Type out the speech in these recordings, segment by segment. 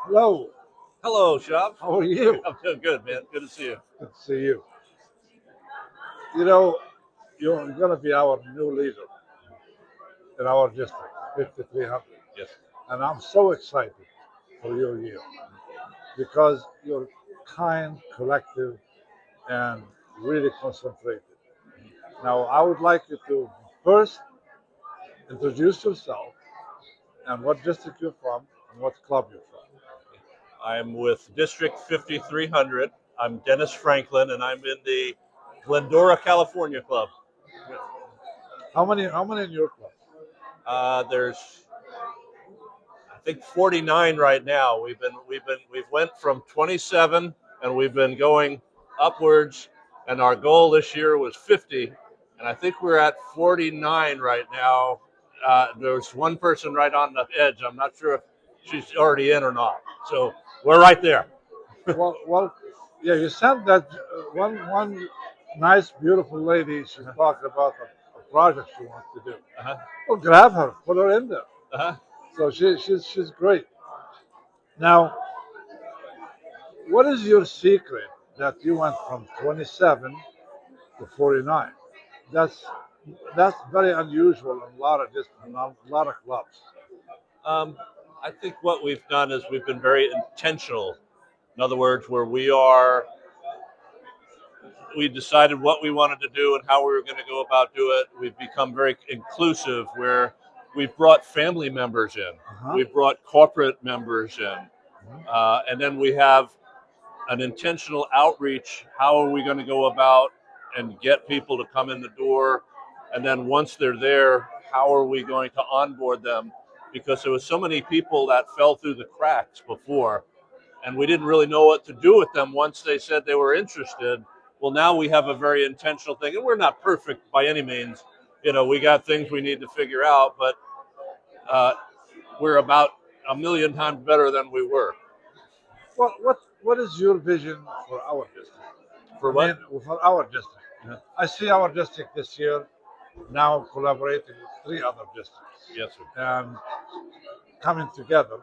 Hello, Hello, Shop. how are you? I'm doing good, man. Good to see you. Good to see you. You know, you're going to be our new leader in our district, 5300. Yes. And I'm so excited for your year because you're kind, collective, and really concentrated. Now, I would like you to first introduce yourself and what district you're from and what club you're from. I'm with District 5300. I'm Dennis Franklin, and I'm in the Glendora, California club. How many in your club? There's, I think, 49 right now. We've went from 27, and we've been going upwards. And our goal this year was 50, and I think we're at 49 right now. There's one person right on the edge. I'm not sure if she's already in or not. So we're right there. Well, yeah, you said that one nice, beautiful lady. She's talking about a project she wants to do. Uh-huh. Well, grab her, put her in there. Uh-huh. So she's great. Now, what is your secret that you went from 27 to 49? That's that's very unusual in a lot of a lot of clubs. Um, I think what we've done is we've been very intentional. In other words, where we decided what we wanted to do and how we were going to go about do it. We've become very inclusive, where we've brought family members in, Uh-huh. we've brought corporate members in, and then we have an intentional outreach. How are we going to go about and get people to come in the door? And then once they're there, how are we going to onboard them? Because there was so many people that fell through the cracks before, and we didn't really know what to do with them once they said they were interested. Well, now we have a very intentional thing, and we're not perfect by any means. We got things we need to figure out, but uh, we're about a million times better than we were. What is your vision for our district? For I mean, what? for our district. Yeah. I see our district this year now collaborating with three other districts Yes, sir. and coming together.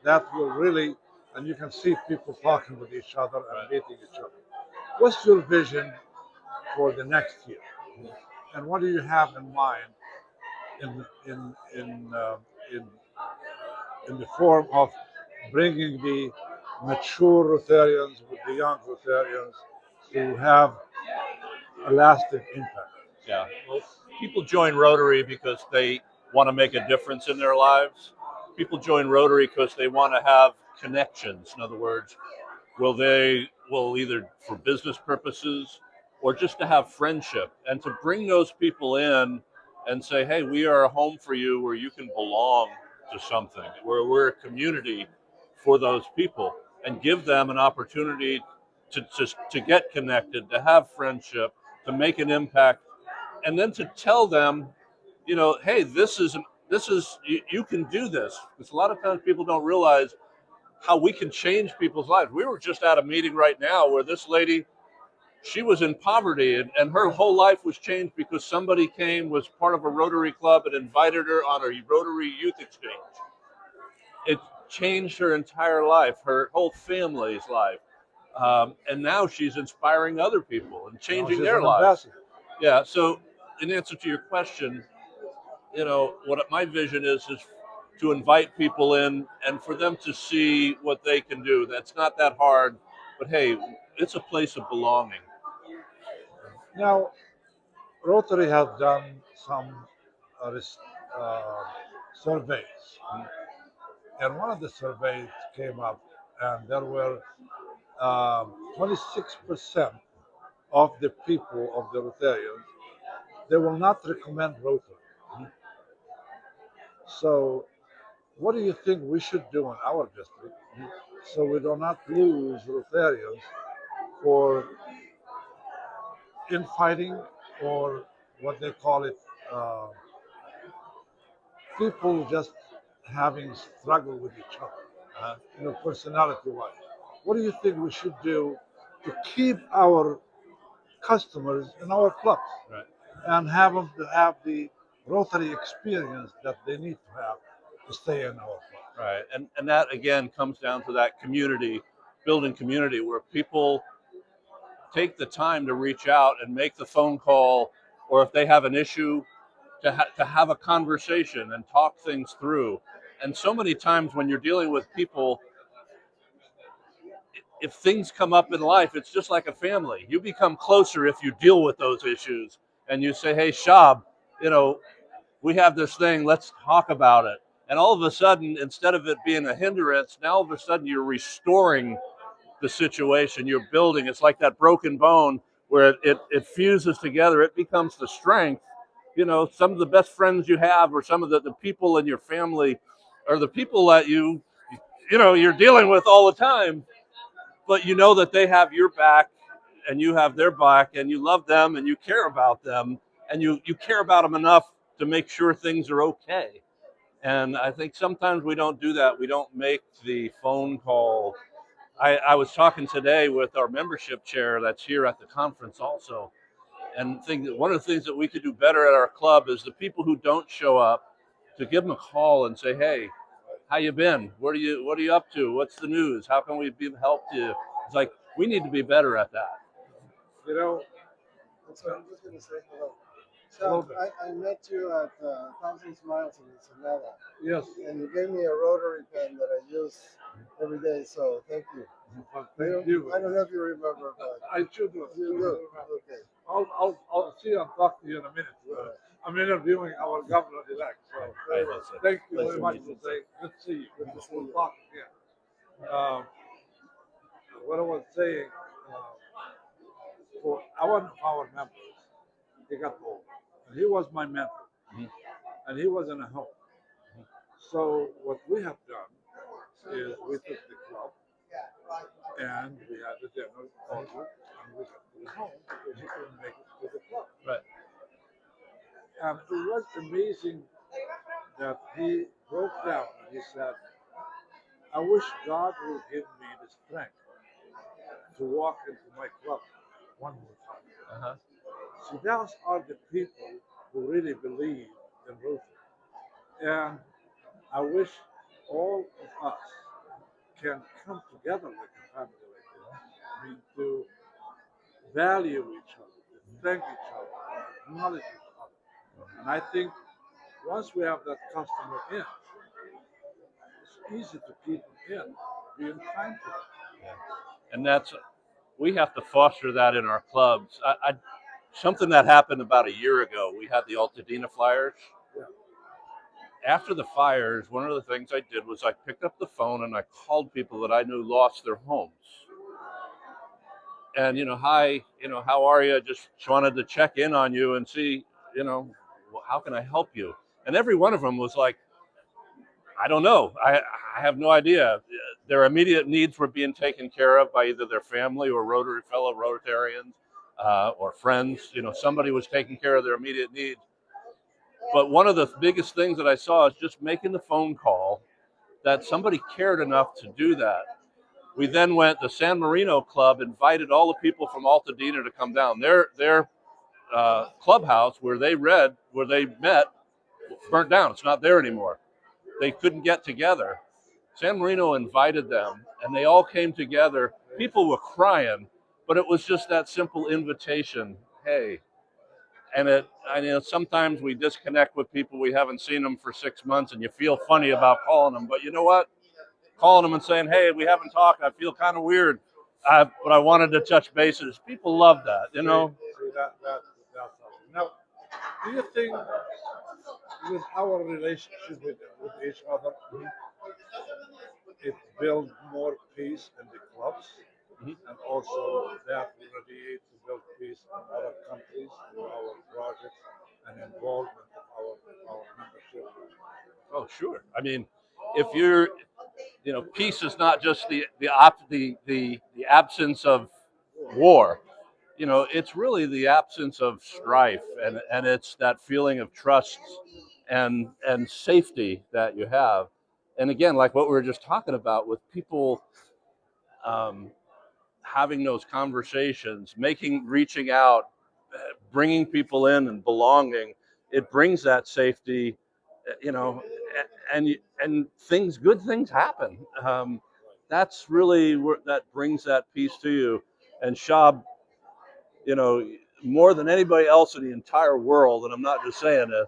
That will really, and you can see people talking with each other and Right. meeting each other. What's your vision for the next year, and what do you have in mind in in in uh, in, in the form of bringing the mature Rotarians with the young Rotarians to have a lasting impact? Yeah. Well, people join Rotary because they want to make a difference in their lives. People join Rotary because they want to have connections. In other words, will either for business purposes or just to have friendship and to bring those people in and say, hey, we are a home for you where you can belong to something, where we're a community for those people, and give them an opportunity to get connected, to have friendship, to make an impact, and then to tell them, hey, you can do this. Because a lot of times people don't realize how we can change people's lives. We were just at a meeting right now where this lady, she was in poverty, and her whole life was changed because somebody came, was part of a Rotary club, and invited her on a Rotary youth exchange. It changed her entire life, her whole family's life. And now she's inspiring other people and Now changing she's their an lives. ambassador. Yeah. So, in answer to your question, what my vision is to invite people in and for them to see what they can do. That's not that hard, but hey, it's a place of belonging. Now, Rotary has done some uh, surveys, and one of the surveys came up, and there were 26% of the people of the Rotarians they will not recommend Rotary. So, what do you think we should do in our district so we do not lose Rotarians for infighting or what they call it, uh, people just having struggle with each other, personality wise. What do you think we should do to keep our customers in our clubs Right. and have them to have the Rotary experience that they need to have to stay in our club. Right. And that again comes down to that community, building community where people take the time to reach out and make the phone call, or if they have an issue, to have a conversation and talk things through. And so many times when you're dealing with people, if things come up in life, it's just like a family. You become closer if you deal with those issues and you say, hey, Shab, you know, we have this thing, let's talk about it. And all of a sudden, instead of it being a hindrance, now all of a sudden you're restoring the situation, you're building. It's like that broken bone where it fuses together, it becomes the strength. You know, some of the best friends you have, or some of the people in your family, are the people that you know, you're dealing with all the time, but you know that they have your back and you have their back and you love them and you care about them and you care about them enough to make sure things are okay. And I think sometimes we don't do that. We don't make the phone call. I was talking today with our membership chair that's here at the conference also, and think that one of the things that we could do better at our club is the people who don't show up, to give them a call and say, hey, how you been? What are you up to? What's the news? How can we help you? It's like we need to be better at that. You know, So I'm just gonna say hello. Hello So there. I met you at Thousand Smiles in Ensenada, yes, and you gave me a rotary pen that I use every day. So thank you. thank you. I don't know if you remember, but I should do. you do. Okay. I'll see you and talk to you in a minute. All right. I'm interviewing our governor-elect, so Very well. thank you Nice very to much meet for you. saying. Good to see you. Good to see We'll you. talk again. What I was saying, for one of our members, he got old, and he was my mentor, Mhm. and he was in a home. So what we have done is we took the club and we had the dinner order, and we got to the home because he couldn't make it to the club. Right. And it was amazing that he broke down and he said, I wish God would give me the strength to walk into my club one more time. Uh-huh. See, those are the people who really believe in Rotary. And I wish all of us can come together like a family like this. I mean, to value each other, to thank each other, to acknowledge each other. And I think once we have that customer in, it's easy to keep them in, being kind to them. And that's, we have to foster that in our clubs. Something that happened about a year ago. We had the Altadena flyers. Yeah. After the fires, one of the things I did was I picked up the phone and I called people that I knew lost their homes. And hi, how are you? Just wanted to check in on you and see, how can I help you? And every one of them was like, I don't know. I have no idea. Their immediate needs were being taken care of by either their family or fellow Rotarians or friends. Somebody was taking care of their immediate needs. But one of the biggest things that I saw is just making the phone call, that somebody cared enough to do that. We then went, the San Marino Club invited all the people from Altadena to come down. Their clubhouse where they met burnt down. It's not there anymore. They couldn't get together. San Marino invited them, and they all came together. People were crying, but it was just that simple invitation. Hey, and I know sometimes we disconnect with people, we haven't seen them for 6 months, and you feel funny about calling them. But you know what? Calling them and saying, "Hey, we haven't talked. I feel kind of weird, but I wanted to touch bases." People love that, See that's awesome. Now, do you think with our relationship with each other, it builds more peace in the clubs, Mhm. and also that will radiate to build peace in other countries through our projects and involvement of our membership. Oh, sure. I mean, if you're, peace is not just the absence of war. It's really the absence of strife, and it's that feeling of trust and safety that you have. And again, like what we were just talking about with people, um, having those conversations, reaching out, bringing people in and belonging, it brings that safety. you know, and good things happen. That's really where that brings that piece to you. And Shab, you know, more than anybody else in the entire world, and I'm not just saying this,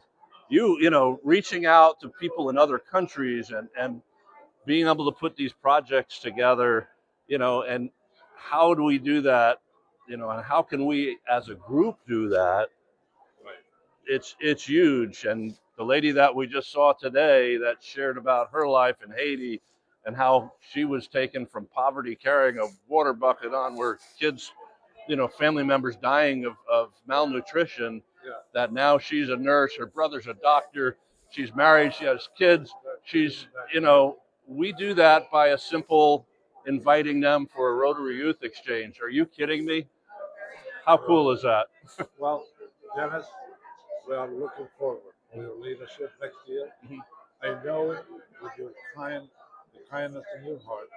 you know, reaching out to people in other countries and being able to put these projects together, you know, and how do we do that, you know, and how can we as a group do that? It's huge. And the lady that we just saw today that shared about her life in Haiti and how she was taken from poverty carrying a water bucket on where kids, you know, family members dying of malnutrition, that now she's a nurse, her brother's a doctor, she's married, she has kids, she's, you know, we do that by a simple inviting them for a Rotary Youth Exchange. Are you kidding me? How cool is that? Well, Dennis, we are looking forward to your leadership next year. I know with your the kindness in your heart,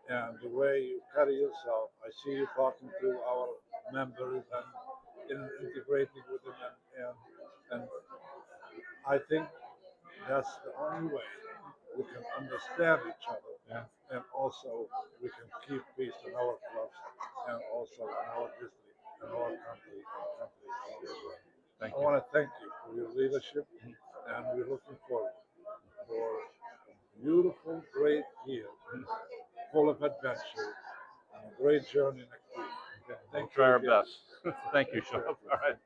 and the way you carry yourself, I see you talking to our members and integrating with them, and I think that's the only way we can understand each other, and also we can keep peace in our clubs, and also in our district, and our country, and countries all over. Thank I you. want to thank you for your leadership, and we're looking forward for a beautiful, great year, full of adventure, and a great journey next week. Okay, We'll thank try you our again. best. Thank you, Sean. All right.